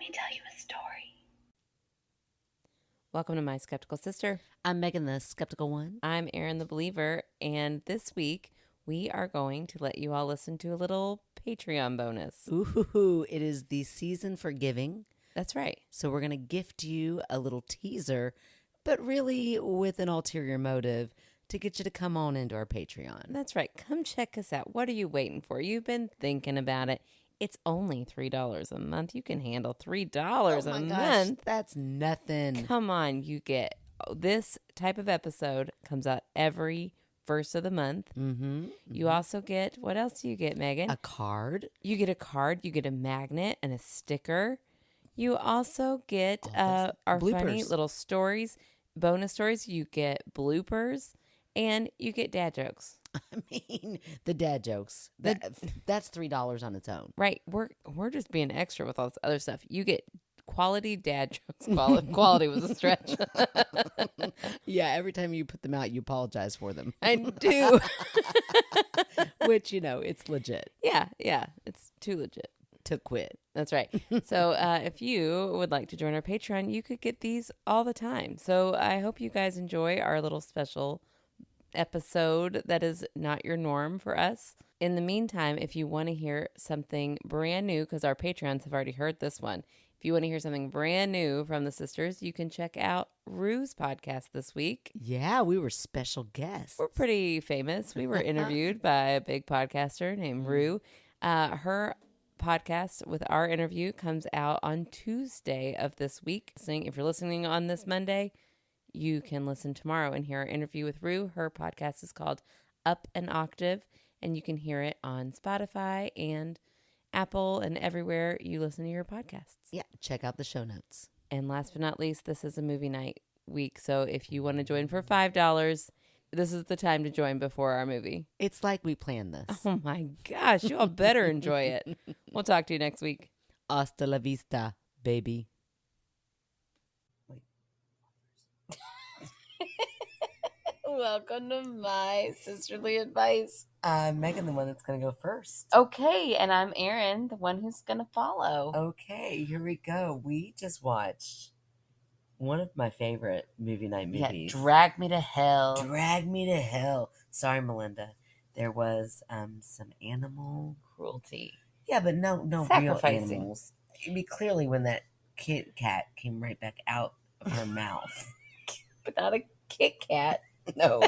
me tell you a story. Welcome to My Skeptical Sister. I'm Megan, the skeptical one. I'm Erin, the believer, and this week we are going to let you all listen to a little Patreon bonus. Ooh, it is the season for giving. That's right. So we're going to gift you a little teaser, but really with an ulterior motive to get you to come on into our Patreon. That's right. Come check us out. What are you waiting for? You've been thinking about it. It's only $3 a month. You can handle $3 a month. That's nothing. Come on, you get this type of episode comes out every first of the month. You also get, what else do you get, Megan? A card. You get a card. You get a magnet and a sticker. You also get our funny little stories, bonus stories. You get bloopers, and you get dad jokes. I mean, the dad jokes. That's $3 on its own. Right. We're just being extra with all this other stuff. You get quality dad jokes. Quality was a stretch. Yeah, every time you put them out, you apologize for them. I do. Which, it's legit. Yeah. It's too legit to quit. That's right. So if you would like to join our Patreon, you could get these all the time. So I hope you guys enjoy our little special episode that is not your norm for us. In the meantime, if you want to hear something brand new, because our Patreons have already heard this one, if you want to hear something brand new from the sisters, you can check out Rue's podcast this week. Yeah, we were special guests. We're pretty famous. We were interviewed by a big podcaster named Rue. Her podcast with our interview comes out on Tuesday of this week. If you're listening on this Monday, you can listen tomorrow and hear our interview with Rue. Her podcast is called Up an Octave, and you can hear it on Spotify and Apple and everywhere you listen to your podcasts. Yeah, check out the show notes. And last but not least, this is a movie night week. So if you want to join for $5, this is the time to join before our movie. It's like we planned this. Oh my gosh, you all better enjoy it. We'll talk to you next week. Hasta la vista, baby. Welcome to My Sisterly Advice. I'm Megan, the one that's going to go first. Okay, and I'm Erin, the one who's going to follow. Okay, here we go. We just watched one of my favorite movie night movies. Yeah, Drag Me to Hell. Drag Me to Hell. Sorry, Melinda. There was some animal Cruelty. Yeah, but no real Sacrificing. animals. I mean, clearly when that Kit Kat came right back out of her mouth. But not a Kit Kat. No,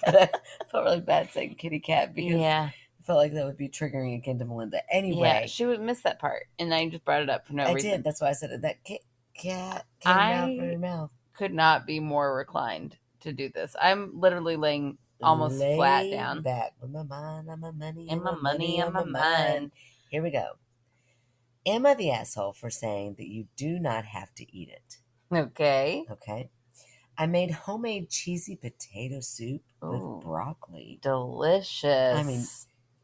but I felt really bad saying kitty cat because I felt like that would be triggering again to Melinda. Anyway, she would miss that part, and I just brought it up for no reason. I did. That's why I said it. That cat came out of her mouth. Could not be more reclined to do this. I'm literally laying almost flat down. Back with my mind on my money and my money on my mind. Here we go. Am I the asshole for saying that you do not have to eat it? Okay. I made homemade cheesy potato soup with broccoli. Delicious. I mean,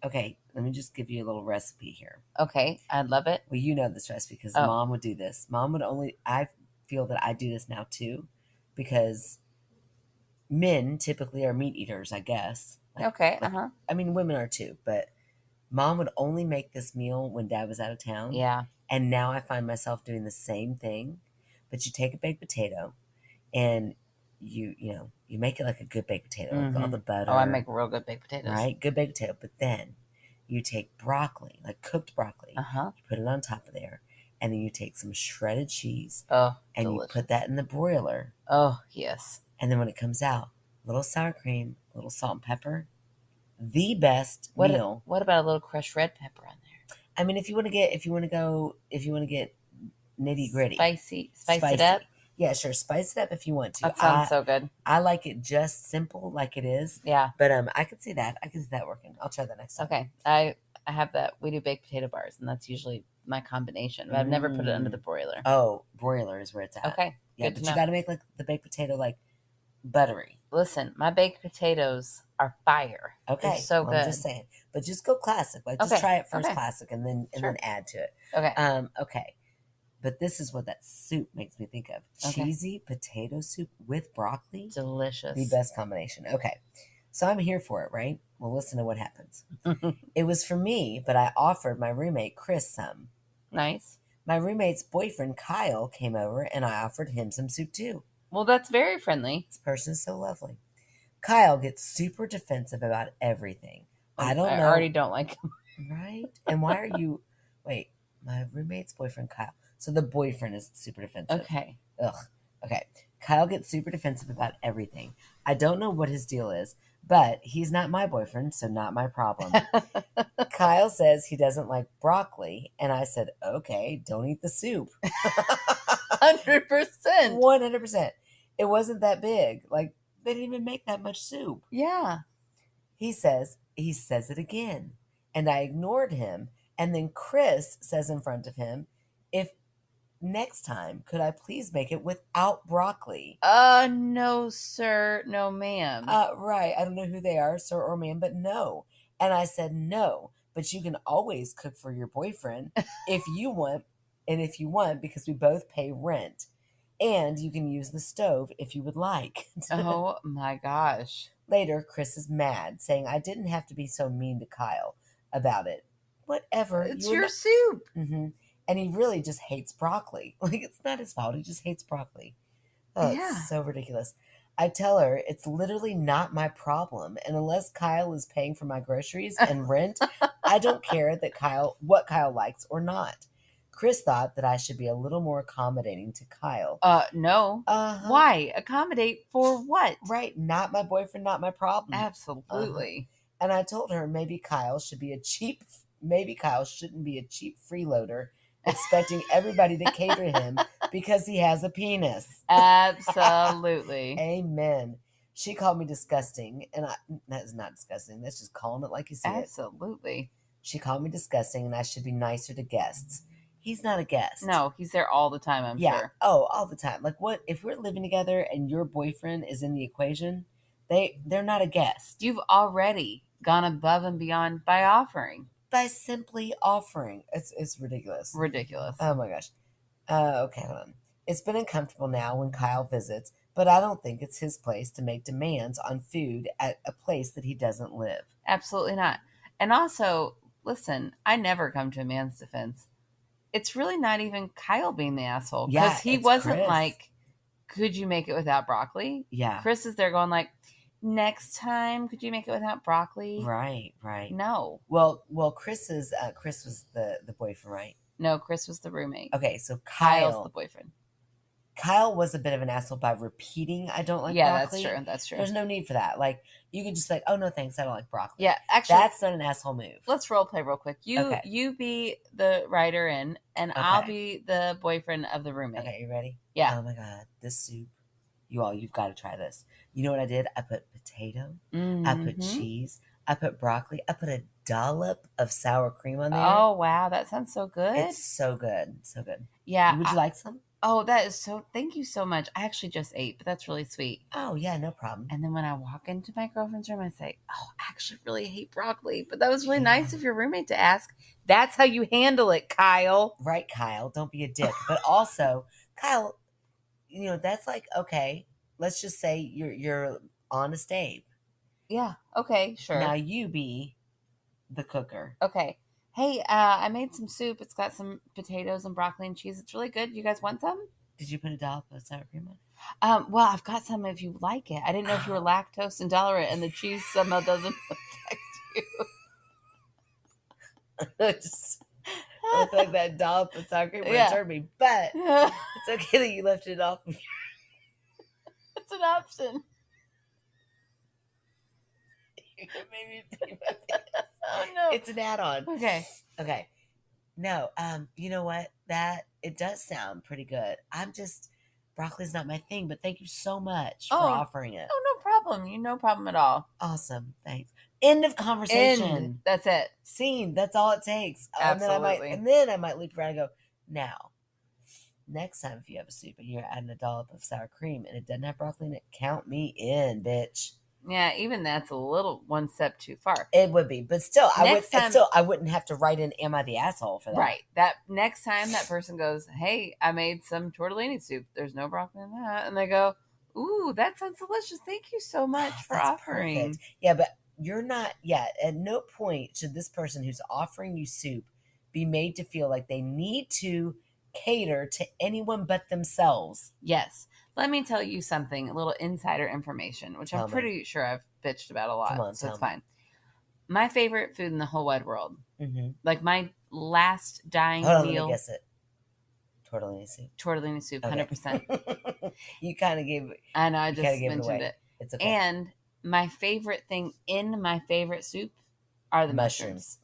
okay, let me just give you a little recipe here. Okay, I love it. Well, you know this recipe because Mom would do this. I feel that I do this now too because men typically are meat eaters, I guess. I mean, women are too, but Mom would only make this meal when Dad was out of town. Yeah. And now I find myself doing the same thing, but you take a baked potato and you make it like a good baked potato, like all the butter. Oh, I make real good baked potatoes. Right? Good baked potato. But then you take broccoli, like cooked broccoli. You put it on top of there. And then you take some shredded cheese. Oh, and delicious. You put that in the broiler. Oh, yes. And then when it comes out, a little sour cream, a little salt and pepper. The best meal. What about a little crushed red pepper on there? I mean, if you want to get nitty gritty. Spice it up. Yeah, sure. Spice it up if you want to. That sounds so good. I like it just simple like it is. Yeah. But I could see that. I could see that working. I'll try that next time. Okay. I have that. We do baked potato bars, and that's usually my combination. But I've never put it under the broiler. Oh, broiler is where it's at. Okay. Yeah, but you got to make like the baked potato like buttery. Listen, my baked potatoes are fire. Okay. They're so good. I'm just saying. But just go classic. Like just try it first classic and then add to it. Okay. Okay. But this is what that soup makes me think of. Cheesy potato soup with broccoli. Delicious. The best combination. Okay. So I'm here for it, right? Well, listen to what happens. It was for me, but I offered my roommate, Chris, some. Nice. My roommate's boyfriend, Kyle, came over and I offered him some soup too. Well, that's very friendly. This person is so lovely. Kyle gets super defensive about everything. I don't know. I already don't like him. Right? And why are you... Wait, my roommate's boyfriend, Kyle. So the boyfriend is super defensive. Okay. Ugh. Okay. Kyle gets super defensive about everything. I don't know what his deal is, but he's not my boyfriend, so not my problem. Kyle says he doesn't like broccoli, and I said, okay, don't eat the soup. 100%. 100%. It wasn't that big. Like, they didn't even make that much soup. Yeah. He says it again, and I ignored him, and then Chris says in front of him, if next time, could I please make it without broccoli? No, sir. No, ma'am. Right. I don't know who they are, sir or ma'am, but no. And I said, no, but you can always cook for your boyfriend if you want, because we both pay rent. And you can use the stove if you would like. Oh, my gosh. Later, Chris is mad, saying I didn't have to be so mean to Kyle about it. Whatever. It's your soup. Mm-hmm. And he really just hates broccoli. Like, it's not his fault. He just hates broccoli. Oh, yeah. It's so ridiculous. I tell her it's literally not my problem. And unless Kyle is paying for my groceries and rent, I don't care what Kyle likes or not. Chris thought that I should be a little more accommodating to Kyle. No. Why? Accommodate for what? Right. Not my boyfriend, not my problem. Absolutely. And I told her maybe Kyle shouldn't be a cheap freeloader expecting everybody to cater to him because he has a penis. Absolutely. Amen. She called me disgusting, and that is not disgusting. That's just calling it like you see it. Absolutely. She called me disgusting, and I should be nicer to guests. He's not a guest. No, he's there all the time, I'm sure. Oh, all the time. Like, what if we're living together and your boyfriend is in the equation? They're not a guest. You've already gone above and beyond by offering. By simply offering. It's ridiculous. Ridiculous. Oh my gosh. Okay, hold on. It's been uncomfortable now when Kyle visits, but I don't think it's his place to make demands on food at a place that he doesn't live. Absolutely not. And also, listen, I never come to a man's defense. It's really not even Kyle being the asshole. Because he wasn't Chris. Like, could you make it without broccoli? Yeah. Chris is there going like, next time, could you make it without broccoli? Right. No. Well, Chris was the boyfriend, right? No, Chris was the roommate. Okay, so Kyle's the boyfriend. Kyle was a bit of an asshole by repeating, I don't like broccoli. Yeah, that's true. There's no need for that. Like, you can just be like, oh, no, thanks, I don't like broccoli. Yeah, actually. That's not an asshole move. Let's role play real quick. You be the writer in, and I'll be the boyfriend of the roommate. Okay, you ready? Yeah. Oh, my God. This soup. You've got to try this. You know what I did? I put potato. Mm-hmm. I put cheese. I put broccoli. I put a dollop of sour cream on there. Oh, wow. That sounds so good. It's so good. So good. Yeah. Would you like some? Oh, that is so... Thank you so much. I actually just ate, but that's really sweet. Oh, yeah, no problem. And then when I walk into my girlfriend's room, I say, oh, I actually really hate broccoli. But that was really nice of your roommate to ask. That's how you handle it, Kyle. Right, Kyle. Don't be a dick. But also, Kyle, that's like, okay, let's just say you're honest Abe. Yeah, okay, sure. Now you be the cooker. Okay. Hey, I made some soup. It's got some potatoes and broccoli and cheese. It's really good. You guys want some? Did you put a dollop of sour cream on? Well, I've got some if you like it. I didn't know if you were lactose intolerant and the cheese somehow doesn't affect you. Just look like that dollop of sour cream would have turned me. But it's okay that you left it off. It's an option. You made me pee my pants. Oh no. It's an add-on. Okay. No, you know what? That it does sound pretty good. Broccoli's not my thing, but thank you so much for offering it. Oh, no problem. No problem at all. Awesome. Thanks. End of conversation. That's it. Scene. That's all it takes. Absolutely. And then I might leap around and go, now, next time if you have a soup and you're adding a dollop of sour cream and it doesn't have broccoli in it, count me in, bitch. Yeah, even that's a little one step too far. It would be, but still, I wouldn't have to write in, am I the asshole for that? Right. That next time that person goes, hey, I made some tortellini soup. There's no broccoli in that. And they go, ooh, that sounds delicious. Thank you so much for offering. Perfect. Yeah, but you're not yet. At no point should this person who's offering you soup be made to feel like they need to cater to anyone but themselves. Yes. Let me tell you something, a little insider information, which I'm pretty sure I've bitched about a lot. Come on, so it's fine. My favorite food in the whole wide world, like my last dying meal. Let me guess it. Tortellini soup. Tortellini soup, 100%. You kind of gave. I know. I just mentioned it. It's okay. And my favorite thing in my favorite soup are the mushrooms.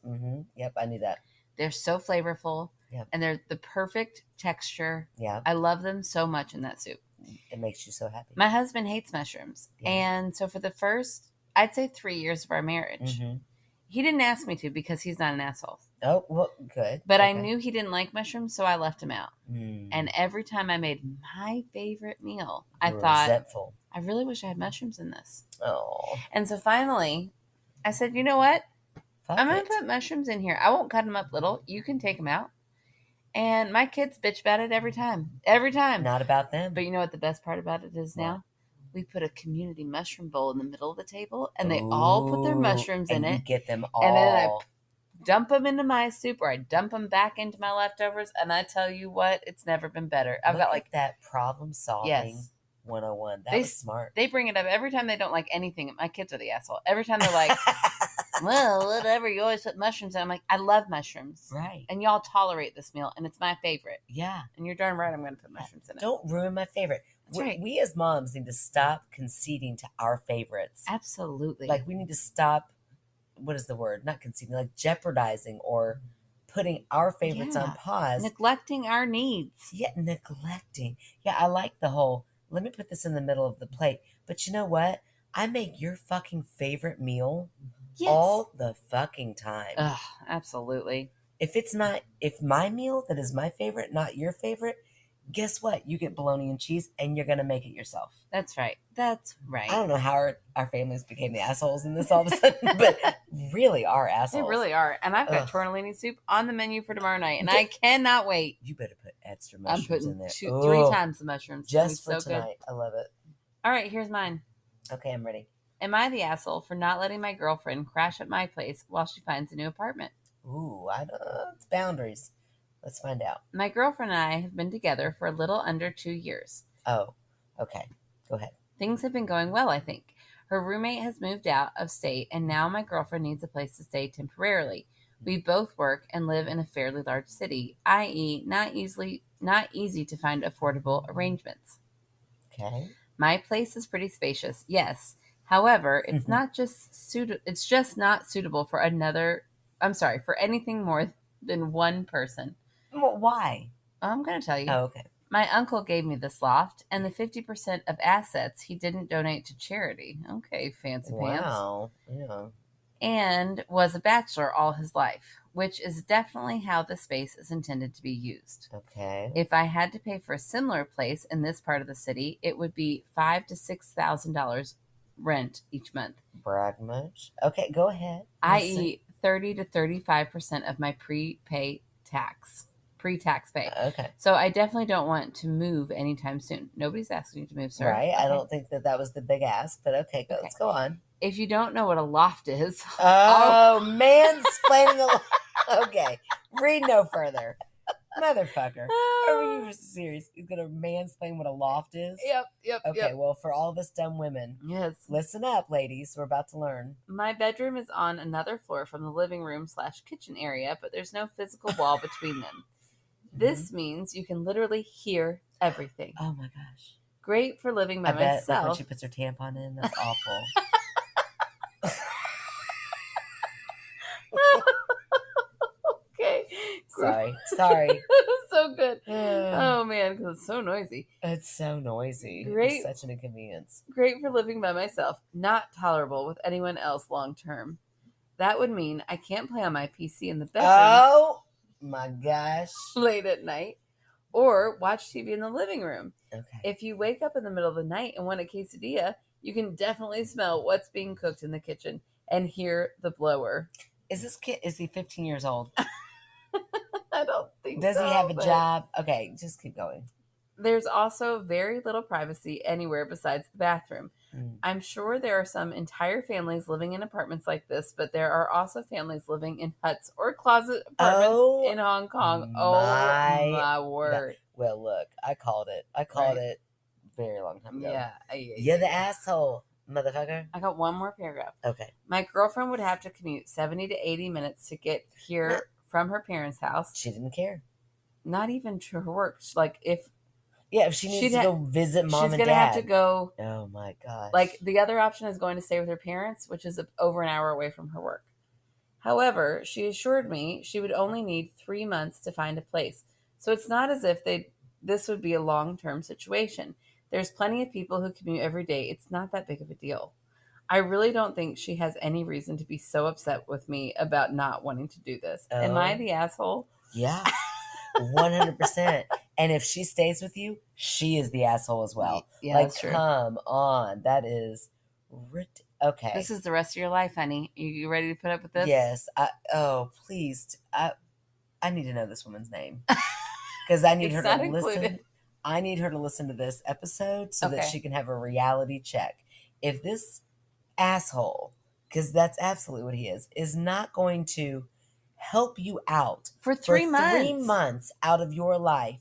Yep, I knew that. They're so flavorful. Yep. And they're the perfect texture. Yeah. I love them so much in that soup. It makes you so happy. My husband hates mushrooms. Yeah. And so for the first, I'd say 3 years of our marriage, he didn't ask me to because he's not an asshole. Oh, well, good. But I knew he didn't like mushrooms, so I left him out. And every time I made my favorite meal, I thought, resentful. I really wish I had mushrooms in this. Oh. And so finally, I said, you know what? I'm going to put mushrooms in here. I won't cut them up little. You can take them out. And my kids bitch about it every time. Every time. Not about them. But you know what the best part about it is now? We put a community mushroom bowl in the middle of the table, and they all put their mushrooms in it. You get them all. And then I dump them into my soup, or I dump them back into my leftovers. And I tell you what, it's never been better. I've got like that problem solving 101. That was smart. They bring it up every time they don't like anything. My kids are the asshole. Every time they're like, well, whatever. You always put mushrooms in. I'm like, I love mushrooms. Right. And y'all tolerate this meal, and it's my favorite. Yeah. And you're darn right I'm going to put mushrooms in it. Don't ruin my favorite. That's right. We as moms need to stop conceding to our favorites. Absolutely. Like, we need to stop, what is the word? Not conceding, like jeopardizing or putting our favorites on pause. Neglecting our needs. Yeah, neglecting. Yeah, I like the whole, let me put this in the middle of the plate. But you know what? I make your fucking favorite meal all the fucking time. Ugh, absolutely. If my meal that is my favorite, not your favorite, guess what? You get bologna and cheese, and you're going to make it yourself. That's right. That's right. I don't know how our families became the assholes in this all of a sudden, but really are assholes. They really are. And I've got tortellini soup on the menu for tomorrow night, and I cannot wait. You better put extra mushrooms in there. I'm putting 3 times the mushrooms. Just for tonight. Good. I love it. All right, here's mine. Okay, I'm ready. Am I the asshole for not letting my girlfriend crash at my place while she finds a new apartment? Ooh, it's boundaries. Let's find out. My girlfriend and I have been together for a little under 2 years. Oh, okay. Go ahead. Things have been going well, I think. Her roommate has moved out of state, and now my girlfriend needs a place to stay temporarily. We both work and live in a fairly large city, i.e., not easy to find affordable arrangements. Okay. My place is pretty spacious, yes. However, it's it's just not suitable for for anything more than one person. Well, why? I'm going to tell you. Oh, okay. My uncle gave me this loft, and the 50% of assets he didn't donate to charity. Okay, fancy pants. Wow. Yeah. And was a bachelor all his life, which is definitely how the space is intended to be used. Okay. If I had to pay for a similar place in this part of the city, it would be $5,000 to $6,000 rent each month. Brag much? Okay, go ahead. I.e., 30 to 35% of my pre-tax pay. Okay. So I definitely don't want to move anytime soon. Nobody's asking you to move, sir. Right. Okay. I don't think that was the big ask, but okay. Let's go on. If you don't know what a loft is. Oh, mansplaining a loft. Okay. Read no further. Motherfucker. Are you serious? You're going to mansplain what a loft is? Yep. Okay, well, for all of us dumb women, yes, listen up, ladies. We're about to learn. My bedroom is on another floor from the living room / kitchen area, but there's no physical wall between them. This means you can literally hear everything. Oh, my gosh. Great for living by myself. Bet, like when she puts her tampon in, that's awful. Okay. Sorry. So good. Oh, man, because it's so noisy. It's so noisy. Great. It's such an inconvenience. Great for living by myself. Not tolerable with anyone else long term. That would mean I can't play on my PC in the bedroom. Oh, my gosh. Late at night. Or watch TV in the living room. Okay. If you wake up in the middle of the night and want a quesadilla, you can definitely smell what's being cooked in the kitchen and hear the blower. Is this kid, is he 15 years old? I don't think Does he have a job? Okay, just keep going. There's also very little privacy anywhere besides the bathroom. I'm sure there are some entire families living in apartments like this, but there are also families living in huts or closet apartments in Hong Kong. My word. Well, look, I called it. I called it very long time ago. Yeah. You're the asshole, motherfucker. I got one more paragraph. Okay. My girlfriend would have to commute 70 to 80 minutes to get here from her parents' house. She didn't care. Not even to her work. Like, if she needs to go visit mom and dad. She's going to have to go. Oh, my gosh. Like, the other option is going to stay with her parents, which is over an hour away from her work. However, she assured me she would only need 3 months to find a place. So it's not as if this would be a long-term situation. There's plenty of people who commute every day. It's not that big of a deal. I really don't think she has any reason to be so upset with me about not wanting to do this. Am I the asshole? Yeah. 100%. And if she stays with you, she is the asshole as well. Yeah, like, that's true. Come on. That is okay. This is the rest of your life, honey. You ready to put up with this? Yes. Please. I need to know this woman's name. Because I need her to listen. I need her to listen to this episode so that she can have a reality check. If this asshole, because that's absolutely what he is not going to help you out for 3 months. 3 months out of your life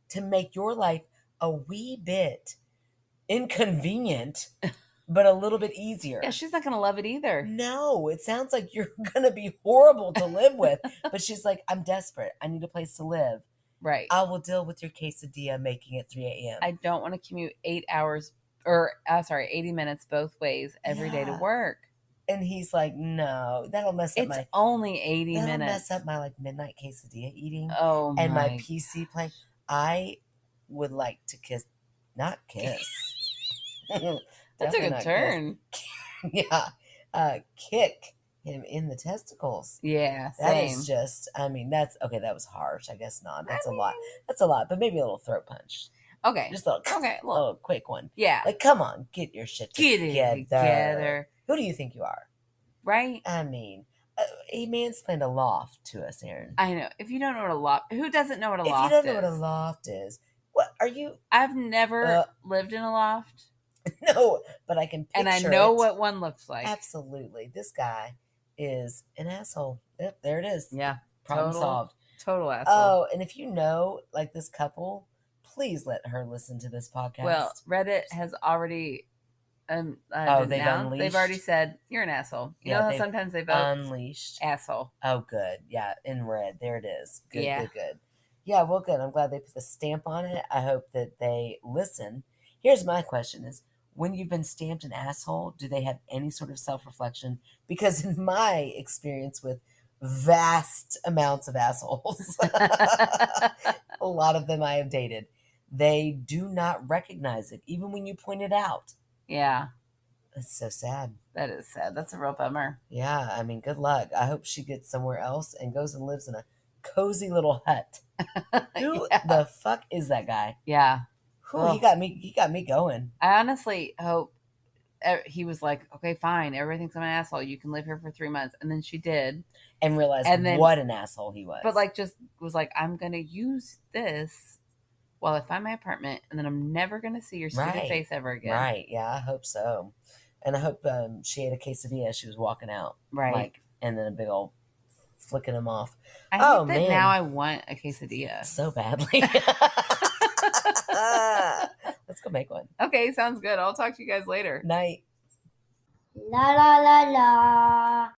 to make your life a wee bit inconvenient, but a little bit easier. Yeah, she's not going to love it either. No, it sounds like you're going to be horrible to live with. But she's like, I'm desperate. I need a place to live. Right. I will deal with your quesadilla making it 3 a.m. I don't want to commute 80 minutes both ways every day to work. And he's like, no, that'll mess up It's only 80 minutes. That'll mess up my midnight quesadilla eating. Oh, and my PC playing. I would like to not kiss. That took a turn. Yeah. Kick him in the testicles. Yeah, that same. is just, that's, okay, that was harsh. I guess not. That's a lot. That's a lot, but maybe a little throat punch. Okay. Just a little quick one. Yeah. Like, come on, get your shit together. Get it together. Who do you think you are? Right? I mean, he mansplained a loft to us, Erin. I know. If you don't know what a loft, who doesn't know what a loft is? If you don't know what a loft is, what are you? I've never lived in a loft. No, but I can picture and I know what one looks like. Absolutely. This guy is an asshole. Yep, there it is. Yeah. Problem solved. Total asshole. Oh, and if you know, like, this couple, please let her listen to this podcast. Well, Reddit has already they've unleashed. They've already said you're an asshole. You know how sometimes they vote unleashed asshole. Oh, good. Yeah, in red. There it is. Good, good. Yeah, well, good. I'm glad they put the stamp on it. I hope that they listen. Here's my question: is when you've been stamped an asshole, do they have any sort of self-reflection? Because in my experience with vast amounts of assholes, a lot of them I have dated, they do not recognize it, even when you point it out. Yeah. It's so sad. That is sad. That's a real bummer. Yeah, I mean, good luck. I hope she gets somewhere else and goes and lives in a cozy little hut. Who the fuck is that guy? Yeah. Well, he got me going. I honestly hope he was like, okay, fine, everything thinks I'm an asshole. You can live here for 3 months. And then she did. And realized what an asshole he was. But like, just was like, I'm going to use this while I find my apartment, and then I'm never going to see your stupid face ever again. Right. Yeah, I hope so. And I hope she ate a quesadilla as she was walking out. Right. Like, and then a big old flicking him off. I think that now I want a quesadilla. So badly. Let's go make one. Okay, sounds good. I'll talk to you guys later. Night. La la la la.